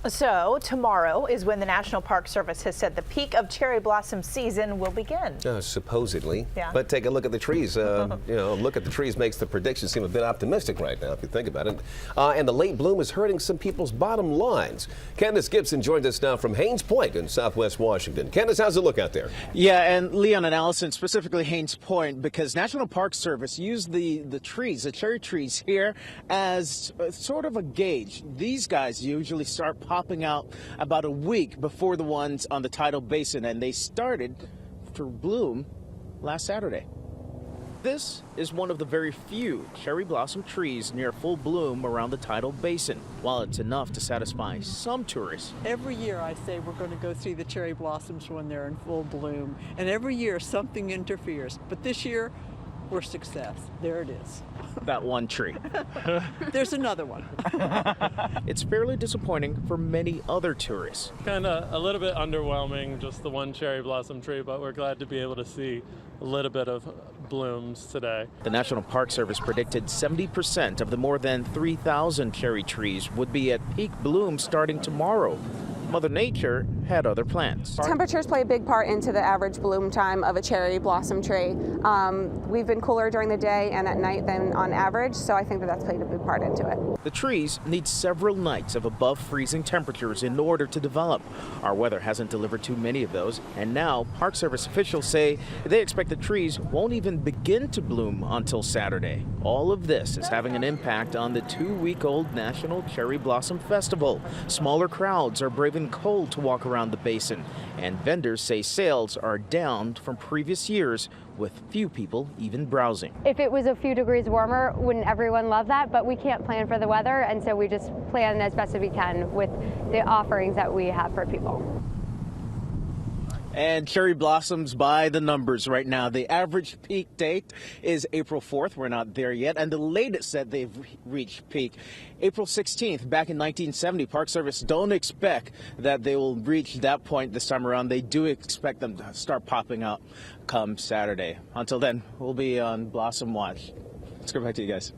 So tomorrow is when the National Park Service has said the peak of cherry blossom season will begin. Supposedly. Yeah. But take a look at the trees. Look at the trees makes the prediction seem a bit optimistic right now, if you think about it. And the late bloom is hurting some people's bottom lines. Candace Gibson joins us now from Haynes Point in Southwest Washington. Candace, how's it look out there? Yeah, and Leon and Allison, specifically Haynes Point, because National Park Service used the trees, the cherry trees here, as sort of a gauge. These guys usually start popping out about a week before the ones on the tidal basin, and they started to bloom last Saturday. This is one of the very few cherry blossom trees near full bloom around the tidal basin. While it's enough to satisfy some tourists, every year I say we're going to go see the cherry blossoms when they're in full bloom, and every year something interferes. But this year, we're success. There it is. that one tree. There's another one. It's fairly disappointing for many other tourists. Kind of a little bit underwhelming, just the one cherry blossom tree, but we're glad to be able to see a little bit of blooms today. The National Park Service predicted 70% of the more than 3,000 cherry trees would be at peak bloom starting tomorrow. Mother Nature had other plans. Temperatures play a big part into the average bloom time of a cherry blossom tree. We've been cooler during the day and at night than on average, so I think that's played a big part into it. The trees need several nights of above freezing temperatures in order to develop. Our weather hasn't delivered too many of those, and now Park Service officials say they expect the trees won't even begin to bloom until Saturday. All of this is having an impact on the 2-week-old National Cherry Blossom Festival. Smaller crowds are braving cold to walk around the basin, and vendors say sales are down from previous years, with few people even browsing. If it was a few degrees warmer, wouldn't everyone love that? But we can't plan for the weather, and so we just plan as best as we can with the offerings that we have for people. And cherry blossoms by the numbers right now. The average peak date is April 4th. We're not there yet. And the latest that they've reached peak, April 16th, back in 1970. Park Service don't expect that they will reach that point this time around. They do expect them to start popping out come Saturday. Until then, we'll be on Blossom Watch. Let's go back to you guys.